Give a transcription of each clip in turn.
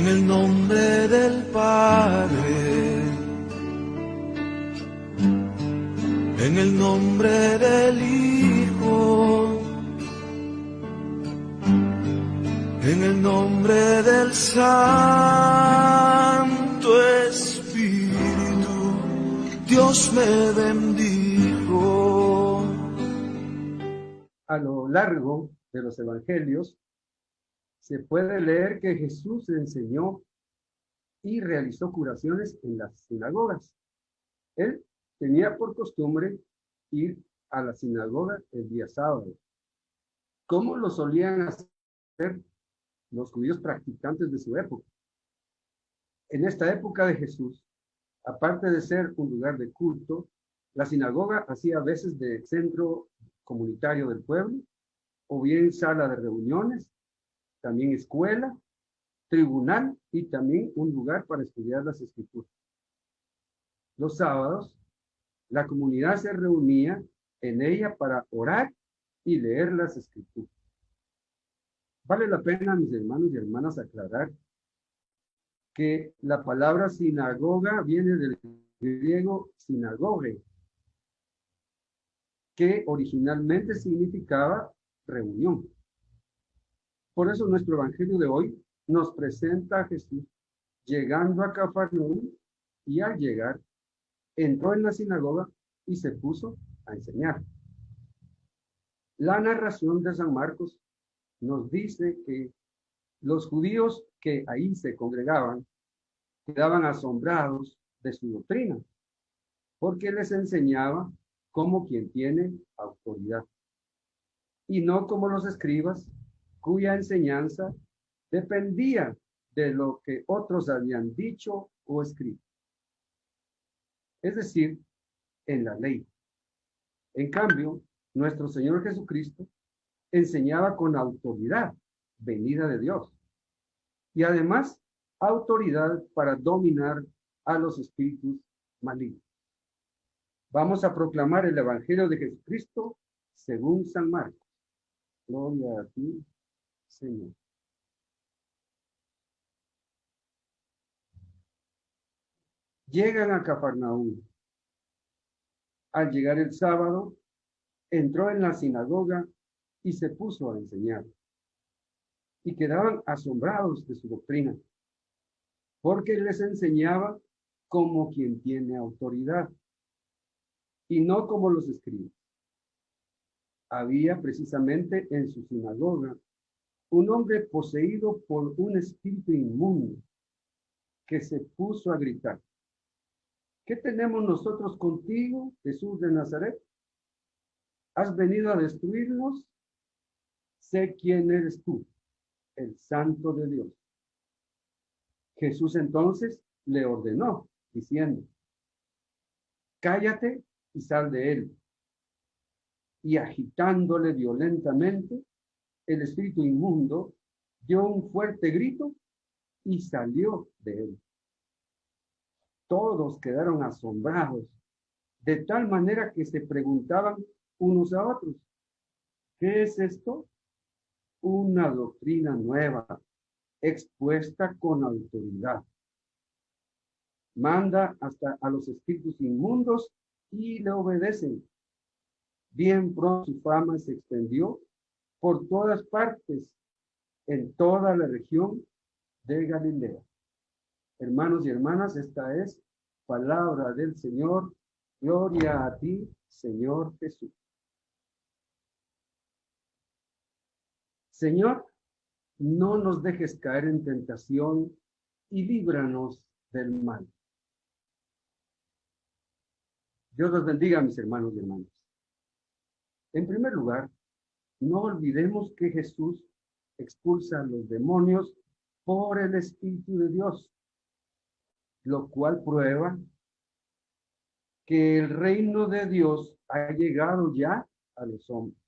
el nombre del Padre, en el nombre del Hijo, en el nombre del Santo Espíritu, Dios me bendijo. A lo largo de los evangelios se puede leer que Jesús enseñó y realizó curaciones en las sinagogas. Él tenía por costumbre ir a la sinagoga el día sábado, como lo solían hacer los judíos practicantes de su época. En esta época de Jesús, aparte de ser un lugar de culto, la sinagoga hacía a veces de centro comunitario del pueblo, o bien sala de reuniones, también escuela, tribunal y también un lugar para estudiar las escrituras. Los sábados, la comunidad se reunía en ella para orar y leer las escrituras. Vale la pena, mis hermanos y hermanas, aclarar que la palabra sinagoga viene del griego sinagoge, que originalmente significaba reunión. Por eso nuestro evangelio de hoy nos presenta a Jesús llegando a Cafarnaúm, y al llegar entró en la sinagoga y se puso a enseñar. La narración de San Marcos nos dice que los judíos que ahí se congregaban quedaban asombrados de su doctrina, porque les enseñaba como quien tiene autoridad, y no como los escribas, cuya enseñanza dependía de lo que otros habían dicho o escrito, es decir, en la ley. En cambio, nuestro Señor Jesucristo enseñaba con autoridad venida de Dios, y además autoridad para dominar a los espíritus malignos. Vamos a proclamar el Evangelio de Jesucristo según San Marcos. Gloria a ti, Señor. Llegan a Cafarnaúm. Al llegar el sábado, entró en la sinagoga y se puso a enseñar. Y quedaban asombrados de su doctrina, porque les enseñaba como quien tiene autoridad, y no como los escribas. Había precisamente en su sinagoga un hombre poseído por un espíritu inmundo, que se puso a gritar: ¿qué tenemos nosotros contigo, Jesús de Nazaret? ¿Has venido a destruirnos? Sé quién eres tú, el Santo de Dios. Jesús entonces le ordenó, diciendo: cállate y sal de él. Y agitándole violentamente, el espíritu inmundo dio un fuerte grito y salió de él. Todos quedaron asombrados, de tal manera que se preguntaban unos a otros: ¿qué es esto? Una doctrina nueva, expuesta con autoridad. Manda hasta a los espíritus inmundos y le obedecen. Bien pronto su fama se extendió por todas partes, en toda la región de Galilea. Hermanos y hermanas, esta es palabra del Señor. Gloria a ti, Señor Jesús. Señor, no nos dejes caer en tentación y líbranos del mal. Dios los bendiga, mis hermanos y hermanas. En primer lugar, no olvidemos que Jesús expulsa a los demonios por el Espíritu de Dios, lo cual prueba que el reino de Dios ha llegado ya a los hombres.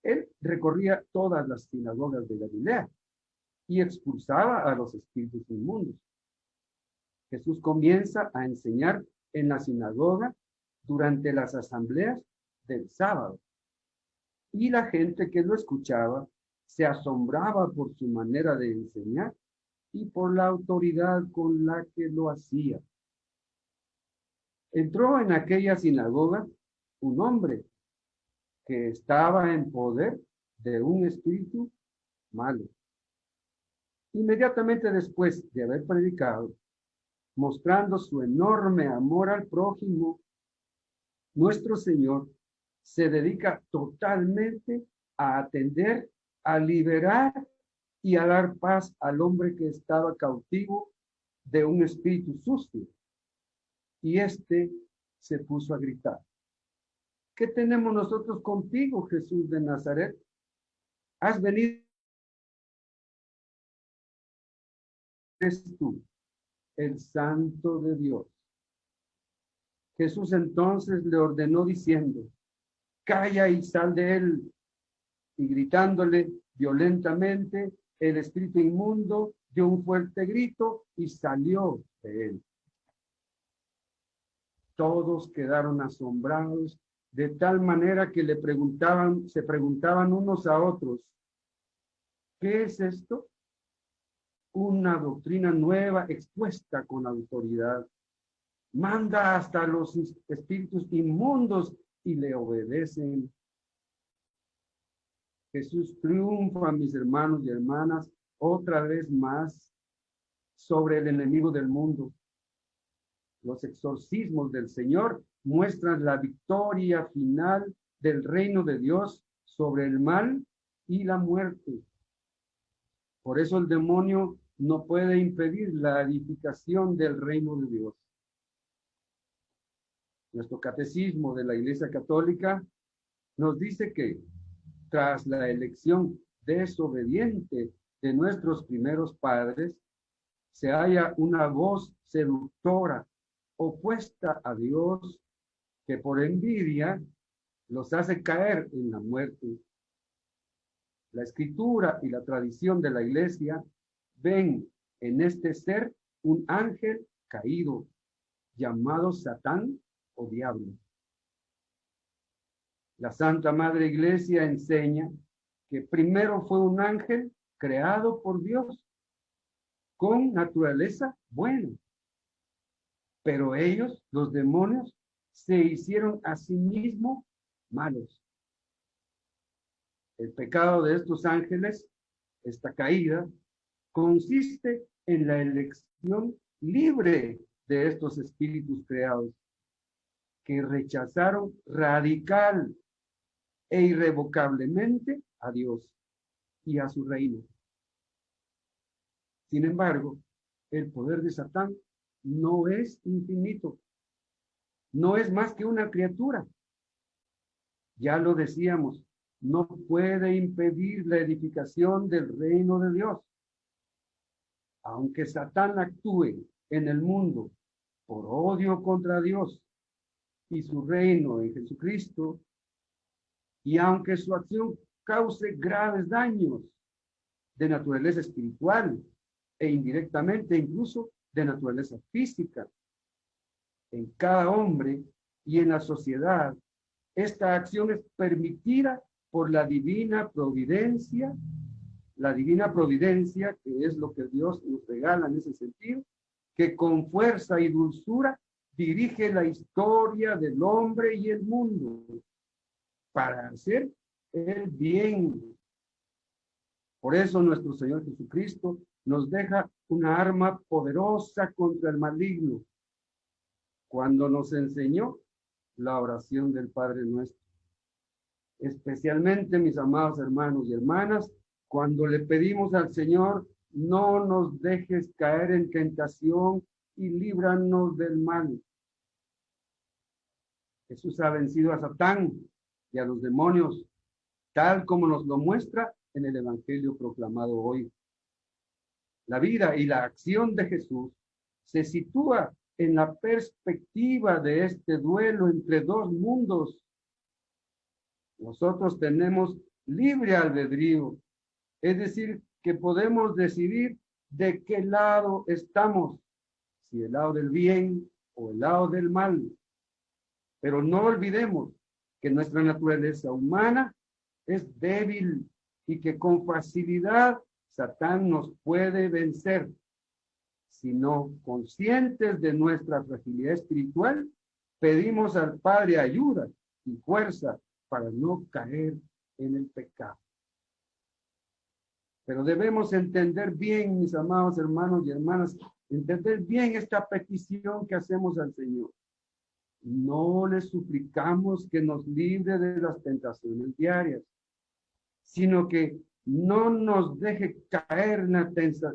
Él recorría todas las sinagogas de Galilea y expulsaba a los espíritus inmundos. Jesús comienza a enseñar en la sinagoga durante las asambleas del sábado, y la gente que lo escuchaba se asombraba por su manera de enseñar y por la autoridad con la que lo hacía. Entró en aquella sinagoga un hombre que estaba en poder de un espíritu malo. Inmediatamente después de haber predicado, mostrando su enorme amor al prójimo, nuestro Señor se dedica totalmente a atender, a liberar y a dar paz al hombre que estaba cautivo de un espíritu sucio. Y éste se puso a gritar: ¿qué tenemos nosotros contigo, Jesús de Nazaret? ¿Has venido? ¿Eres tú el Santo de Dios? Jesús entonces le ordenó diciendo: calla y sal de él. Y gritándole violentamente, el espíritu inmundo dio un fuerte grito y salió de él. Todos quedaron asombrados, de tal manera que se preguntaban unos a otros: ¿qué es esto? Una doctrina nueva expuesta con autoridad. Manda hasta los espíritus inmundos y le obedecen. Jesús triunfa, mis hermanos y hermanas, otra vez más sobre el enemigo del mundo. Los exorcismos del Señor muestran la victoria final del reino de Dios sobre el mal y la muerte. Por eso el demonio no puede impedir la edificación del reino de Dios. Nuestro catecismo de la Iglesia Católica nos dice que tras la elección desobediente de nuestros primeros padres, se halla una voz seductora opuesta a Dios que por envidia los hace caer en la muerte. La Escritura y la tradición de la Iglesia ven en este ser un ángel caído, llamado Satán o diablo. La Santa Madre Iglesia enseña que primero fue un ángel creado por Dios, con naturaleza buena. Pero ellos, los demonios, se hicieron a sí mismos malos. El pecado de estos ángeles, esta caída, consiste en la elección libre de estos espíritus creados, que rechazaron radical e irrevocablemente a Dios y a su reino. Sin embargo, el poder de Satán no es infinito, no es más que una criatura. Ya lo decíamos, no puede impedir la edificación del reino de Dios. Aunque Satán actúe en el mundo por odio contra Dios y su reino en Jesucristo, y aunque su acción cause graves daños de naturaleza espiritual e indirectamente incluso de naturaleza física, en cada hombre y en la sociedad, esta acción es permitida por la divina providencia, que es lo que Dios nos regala en ese sentido, que con fuerza y dulzura dirige la historia del hombre y el mundo para hacer el bien. Por eso nuestro Señor Jesucristo nos deja una arma poderosa contra el maligno cuando nos enseñó la oración del Padre Nuestro. Especialmente, mis amados hermanos y hermanas, cuando le pedimos al Señor: no nos dejes caer en tentación y líbranos del mal. Jesús ha vencido a Satán y a los demonios, tal como nos lo muestra en el Evangelio proclamado hoy. La vida y la acción de Jesús se sitúa en la perspectiva de este duelo entre dos mundos. Nosotros tenemos libre albedrío, es decir, que podemos decidir de qué lado estamos, si el lado del bien o el lado del mal. Pero no olvidemos que nuestra naturaleza humana es débil y que con facilidad Satán nos puede vencer, sino conscientes de nuestra fragilidad espiritual, pedimos al Padre ayuda y fuerza para no caer en el pecado. Pero debemos entender bien, mis amados hermanos y hermanas, entender bien esta petición que hacemos al Señor. No le suplicamos que nos libre de las tentaciones diarias, sino que no nos deje caer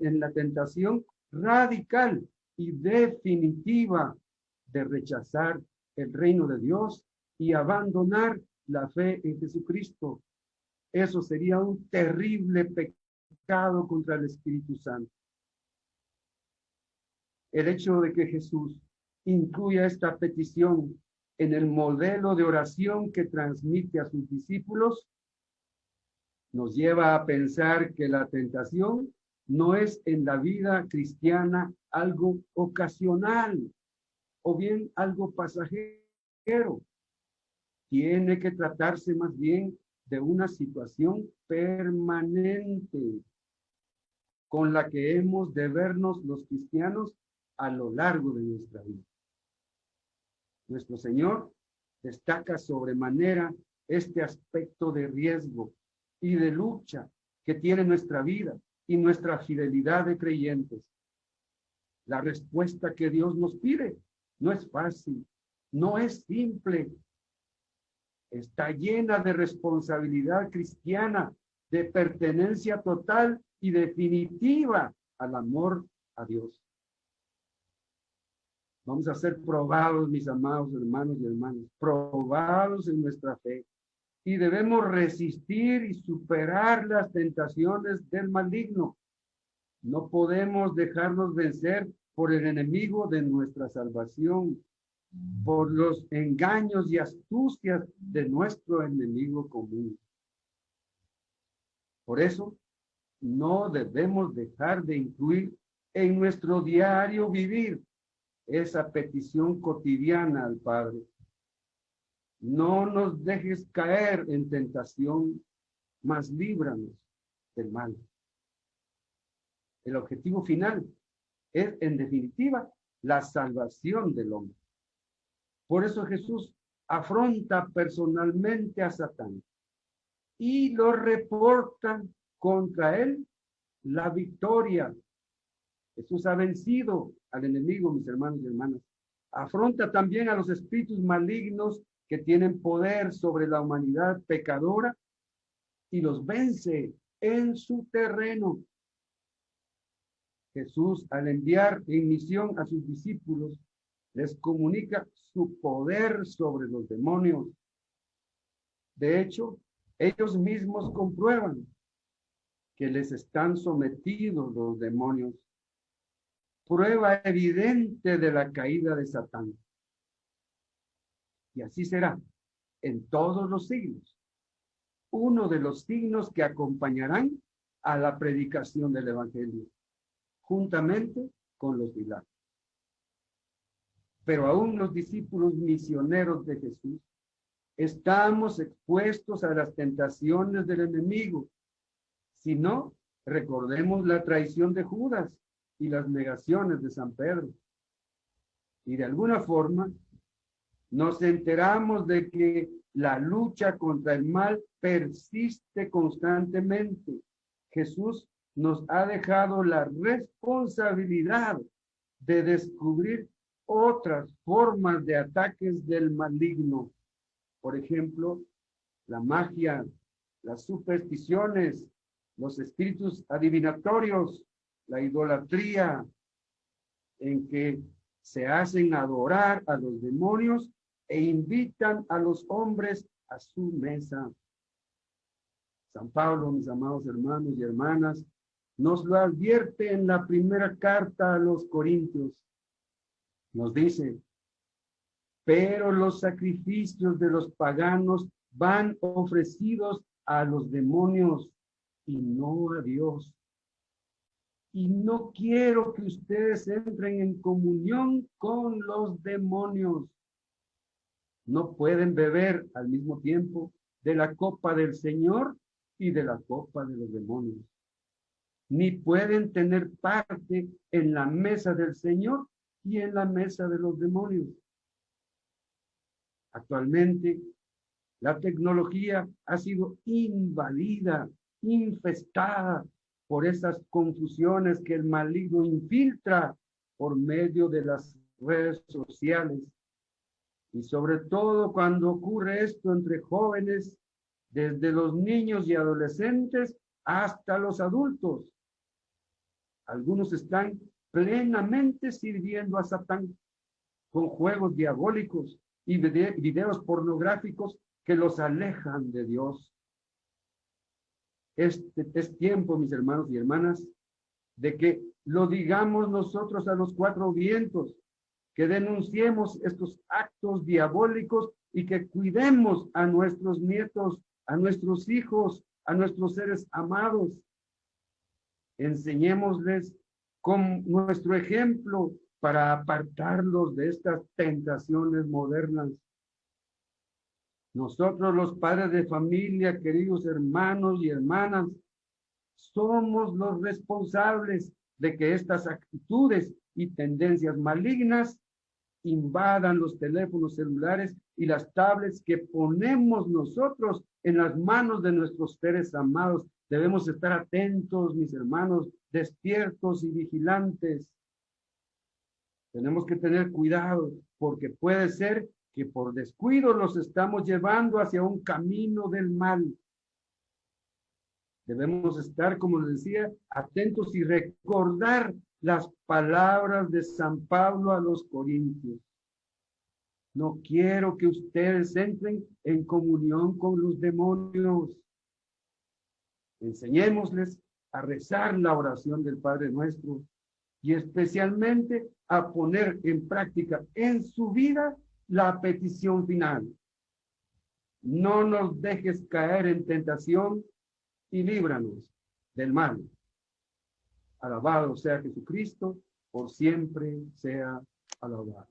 en la tentación radical y definitiva de rechazar el reino de Dios y abandonar la fe en Jesucristo. Eso sería un terrible pecado contra el Espíritu Santo. El hecho de que Jesús incluya esta petición en el modelo de oración que transmite a sus discípulos nos lleva a pensar que la tentación no es en la vida cristiana algo ocasional o bien algo pasajero. Tiene que tratarse más bien de una situación permanente con la que hemos de vernos los cristianos a lo largo de nuestra vida. Nuestro Señor destaca sobremanera este aspecto de riesgo y de lucha que tiene nuestra vida y nuestra fidelidad de creyentes. La respuesta que Dios nos pide no es fácil, no es simple. Está llena de responsabilidad cristiana, de pertenencia total y definitiva al amor a Dios. Vamos a ser probados, mis amados hermanos y hermanas, probados en nuestra fe. Y debemos resistir y superar las tentaciones del maligno. No podemos dejarnos vencer por el enemigo de nuestra salvación, por los engaños y astucias de nuestro enemigo común. Por eso, no debemos dejar de incluir en nuestro diario vivir esa petición cotidiana al Padre. No nos dejes caer en tentación, mas líbranos del mal. El objetivo final es, en definitiva, la salvación del hombre. Por eso Jesús afronta personalmente a Satán y lo reporta contra él la victoria. Jesús ha vencido al enemigo, mis hermanos y hermanas. Afronta también a los espíritus malignos que tienen poder sobre la humanidad pecadora y los vence en su terreno. Jesús, al enviar en misión a sus discípulos, les comunica su poder sobre los demonios. De hecho, ellos mismos comprueban que les están sometidos los demonios. Prueba evidente de la caída de Satán. Y así será en todos los siglos. Uno de los signos que acompañarán a la predicación del Evangelio, juntamente con los milagros. Pero aún los discípulos misioneros de Jesús estamos expuestos a las tentaciones del enemigo. Si no, recordemos la traición de Judas y las negaciones de San Pedro. Y de alguna forma nos enteramos de que la lucha contra el mal persiste constantemente. Jesús nos ha dejado la responsabilidad de descubrir otras formas de ataques del maligno. Por ejemplo, la magia, las supersticiones, los espíritus adivinatorios, la idolatría, en que se hacen adorar a los demonios e invitan a los hombres a su mesa. San Pablo, mis amados hermanos y hermanas, nos lo advierte en la primera carta a los Corintios. Nos dice: pero los sacrificios de los paganos van ofrecidos a los demonios y no a Dios. Y no quiero que ustedes entren en comunión con los demonios. No pueden beber al mismo tiempo de la copa del Señor y de la copa de los demonios. ni pueden tener parte en la mesa del Señor y en la mesa de los demonios. Actualmente, la tecnología ha sido invadida, infestada por esas confusiones que el maligno infiltra por medio de las redes sociales. Y sobre todo cuando ocurre esto entre jóvenes, desde los niños y adolescentes hasta los adultos. Algunos están plenamente sirviendo a Satán con juegos diabólicos y videos pornográficos que los alejan de Dios. Este es tiempo, mis hermanos y hermanas, de que lo digamos nosotros a los cuatro vientos, que denunciemos estos actos diabólicos y que cuidemos a nuestros nietos, a nuestros hijos, a nuestros seres amados. Enseñémosles con nuestro ejemplo para apartarlos de estas tentaciones modernas. Nosotros, los padres de familia, queridos hermanos y hermanas, somos los responsables de que estas actitudes y tendencias malignas invadan los teléfonos celulares y las tablets que ponemos nosotros en las manos de nuestros seres amados. Debemos estar atentos, mis hermanos, despiertos y vigilantes. Tenemos que tener cuidado porque puede ser que por descuido los estamos llevando hacia un camino del mal. Debemos estar, como les decía, atentos y recordar las palabras de San Pablo a los Corintios. No quiero que ustedes entren en comunión con los demonios. Enseñémosles a rezar la oración del Padre Nuestro y especialmente a poner en práctica en su vida la petición final. No nos dejes caer en tentación y líbranos del mal. Alabado sea Jesucristo, por siempre sea alabado.